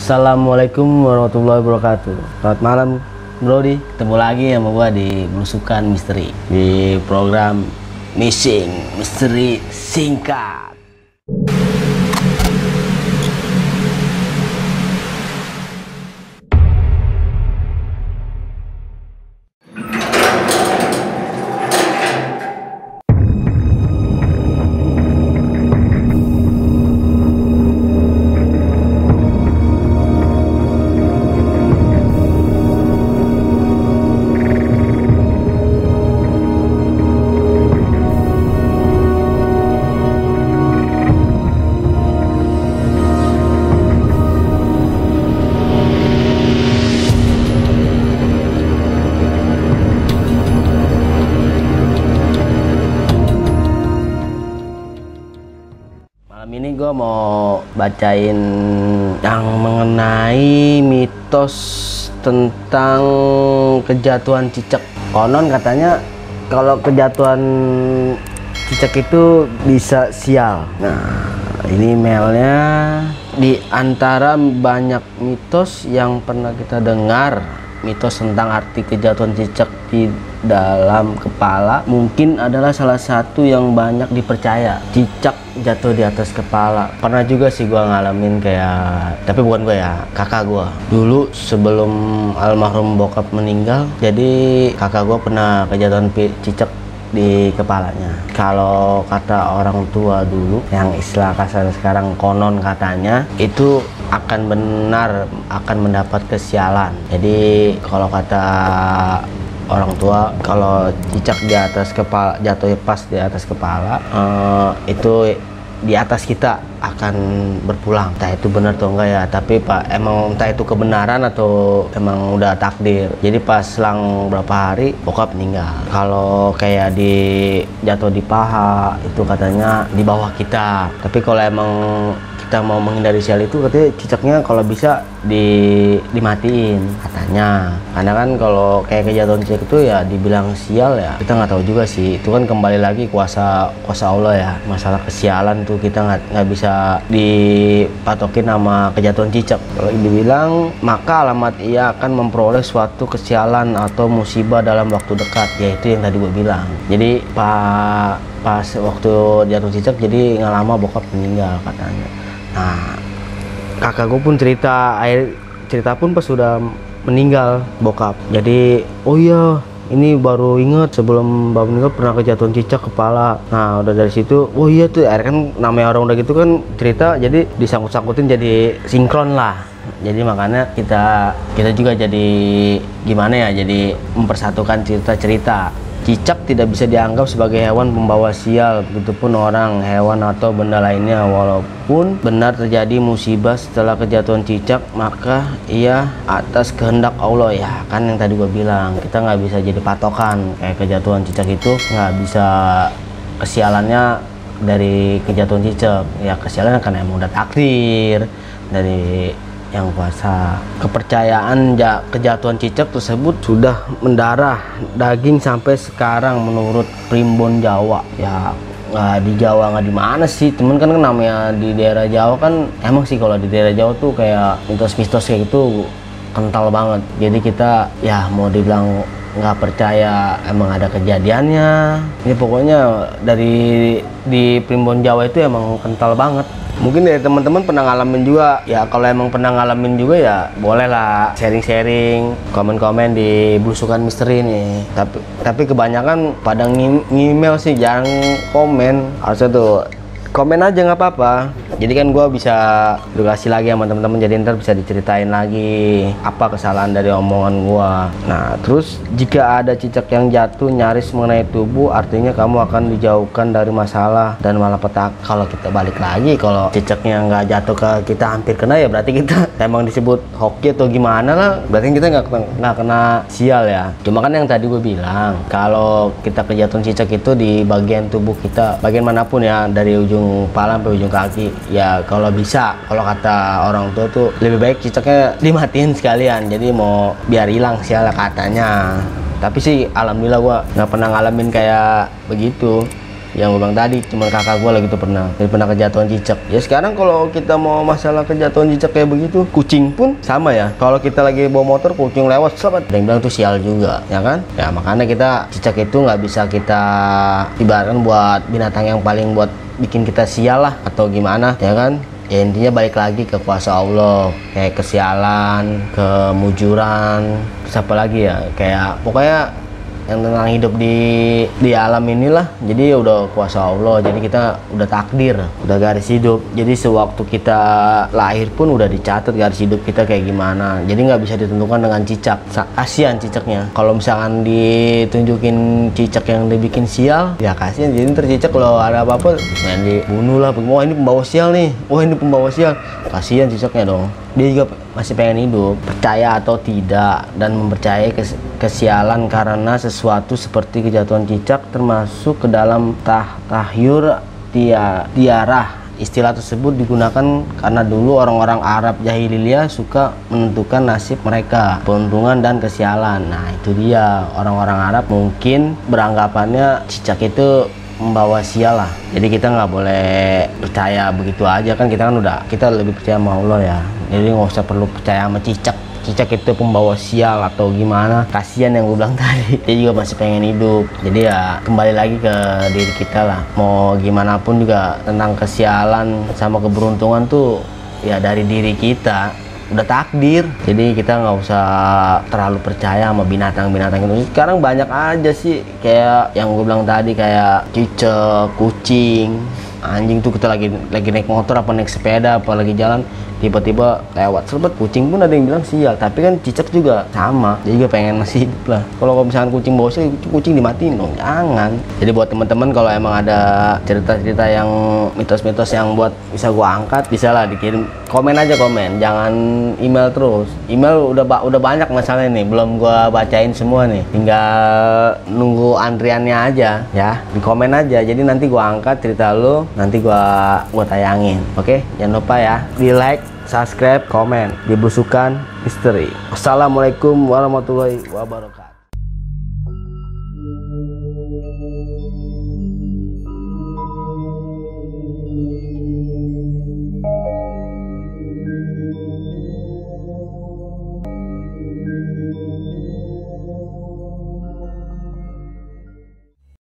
Assalamualaikum warahmatullahi wabarakatuh. Selamat malam Brody. Ketemu lagi sama gua di Belusukan Misteri di program Missing Misteri Singkat. Malam ini gue mau bacain yang mengenai mitos tentang kejatuhan cicak. Konon katanya kalau kejatuhan cicak itu bisa sial. Nah, ini mailnya di antara banyak mitos yang pernah kita dengar. Mitos tentang arti kejatuhan cicak di dalam kepala mungkin adalah salah satu yang banyak dipercaya. Cicak jatuh di atas kepala. Pernah juga sih gua ngalamin kayak, tapi bukan gua ya, kakak gua. Dulu sebelum almarhum bokap meninggal, jadi kakak gua pernah kejatuhan cicak di kepalanya. Kalau kata orang tua dulu, yang istilah kasar sekarang konon katanya itu akan benar akan mendapat kesialan. Jadi kalau kata orang tua, kalau cicak di atas kepala jatuh pas di atas kepala, itu di atas kita akan berpulang. Entah itu benar atau enggak ya, tapi Pak emang entah itu kebenaran atau emang udah takdir. Jadi pas selang berapa hari bokap meninggal. Kalau kayak jatuh di paha itu katanya di bawah kita. Tapi kalau emang kita mau menghindari sial itu katanya cicaknya kalau bisa dimatiin katanya. Karena kan kalau kayak kejatuhan cicak itu ya dibilang sial ya, kita nggak tahu juga sih. Itu kan kembali lagi kuasa Allah ya. Masalah kesialan tuh kita nggak bisa dipatokin sama kejatuhan cicak. Kalau dibilang maka alamat ia akan memperoleh suatu kesialan atau musibah dalam waktu dekat, yaitu yang tadi gue bilang. Jadi pas waktu jatuh cicak jadi nggak lama bokap meninggal katanya. Nah, kakak gue pun cerita pun pas sudah meninggal bokap. Jadi, oh iya, ini baru inget sebelum bapak meninggal pernah kejatuhan cicak kepala. Nah, udah dari situ, oh iya tuh, akhirnya kan namanya orang udah gitu kan cerita, jadi disangkut-sangkutin jadi sinkron lah. Jadi makanya kita juga jadi gimana ya, jadi mempersatukan cerita-cerita. Cicak tidak bisa dianggap sebagai hewan pembawa sial, begitupun orang, hewan atau benda lainnya. Walaupun benar terjadi musibah setelah kejatuhan cicak, maka ia atas kehendak Allah ya. Kan yang tadi gue bilang, kita nggak bisa jadi patokan. Kayak kejatuhan cicak itu nggak bisa kesialannya dari kejatuhan cicak. Ya kesialannya kan emang udah takdir dari yang kuasa. Kepercayaan kejatuhan cicak tersebut sudah mendarah daging sampai sekarang menurut Primbon Jawa. Ya nggak di Jawa nggak di mana sih, temen kan namanya di daerah Jawa kan emang sih kalau di daerah Jawa tuh kayak mitos-mitos kayak gitu kental banget. Jadi kita ya mau dibilang nggak percaya emang ada kejadiannya. Ini pokoknya di Primbon Jawa itu emang kental banget. Mungkin dari teman-teman pernah ngalamin juga ya. Kalau emang pernah ngalamin juga ya bolehlah sharing-sharing, komen-komen di Belusukan Misteri nih. Tapi kebanyakan pada ngemail sih, jarang komen. Harusnya tuh komen aja nggak apa-apa. Jadi kan gue bisa edukasi lagi sama teman-teman, jadi ntar bisa diceritain lagi apa kesalahan dari omongan gue. Nah terus jika ada cicak yang jatuh nyaris mengenai tubuh, artinya kamu akan dijauhkan dari masalah dan malapetaka. Kalau kita balik lagi, kalau cicaknya nggak jatuh ke kita hampir kena ya berarti kita emang disebut hoki atau gimana lah, berarti kita nggak kena sial ya. Cuma kan yang tadi gue bilang, kalau kita kejatuhan cicak itu di bagian tubuh kita, bagian manapun ya, dari ujung kepala sampai ujung kaki ya, kalau bisa, kalau kata orang tua tuh lebih baik cicaknya dimatiin sekalian, jadi mau biar hilang sial katanya. Tapi sih alhamdulillah gua nggak pernah ngalamin kayak begitu yang gue bilang tadi, cuman kakak gue lagi tuh pernah kejatuhan cicak. Ya sekarang kalau kita mau masalah kejatuhan cicak kayak begitu, kucing pun sama ya. Kalau kita lagi bawa motor, kucing lewat, selamat, ada yang bilang tuh sial juga, ya kan? Ya makanya kita, cicak itu nggak bisa kita ibaratkan buat binatang yang paling buat bikin kita sial lah atau gimana, ya kan? Ya intinya balik lagi ke kuasa Allah, kayak kesialan, kemujuran, terus apa lagi ya, kayak pokoknya yang tentang hidup di alam inilah. Jadi udah kuasa Allah, jadi kita udah takdir, udah garis hidup. Jadi sewaktu kita lahir pun udah dicatat garis hidup kita kayak gimana. Jadi nggak bisa ditentukan dengan cicak. Kasihan cicaknya. Kalau misalkan ditunjukin cicak yang dibikin sial, ya kasihan. Jadi ntar cicak kalau ada apa-apa main dibunuh lah. Wah ini pembawa sial nih, wah ini pembawa sial. Kasihan cicaknya dong. Dia juga masih pengen hidup, percaya atau tidak, dan mempercayai kesialan karena sesuatu seperti kejatuhan cicak termasuk ke dalam tahyur tiarah. Istilah tersebut digunakan karena dulu orang-orang Arab jahiliyah suka menentukan nasib mereka, keuntungan dan kesialan. Nah itu dia, orang-orang Arab mungkin beranggapannya cicak itu membawa sial lah. Jadi kita nggak boleh percaya begitu aja kan, kita lebih percaya sama Allah ya. Jadi nggak usah perlu percaya sama cicak itu pembawa sial atau gimana. Kasihan yang gue bilang tadi, dia juga masih pengen hidup. Jadi ya kembali lagi ke diri kita lah, mau gimana pun juga tentang kesialan sama keberuntungan tuh ya dari diri kita, udah takdir. Jadi kita nggak usah terlalu percaya sama binatang-binatang itu. Sekarang banyak aja sih kayak yang gue bilang tadi, kayak cicak, kucing, anjing tuh. Kita lagi naik motor apa naik sepeda apa lagi jalan, tiba-tiba lewat serempet, kucing pun ada yang bilang sial. Tapi kan cicak juga sama, dia juga pengen masih hidup lah. Kalau misalkan kucing bawa sial, kucing dimatiin dong, jangan. Jadi buat teman-teman kalau emang ada cerita-cerita yang mitos-mitos yang buat bisa gua angkat, bisa lah dikirim komen aja, jangan email terus. Email udah banyak masalahnya nih, belum gua bacain semua nih, tinggal nunggu antriannya aja ya. Di komen aja, jadi nanti gua angkat cerita lu, nanti gua tayangin. Oke, jangan lupa ya di like, subscribe, komen di Belusukan Misteri. Wassalamualaikum warahmatullahi wabarakatuh.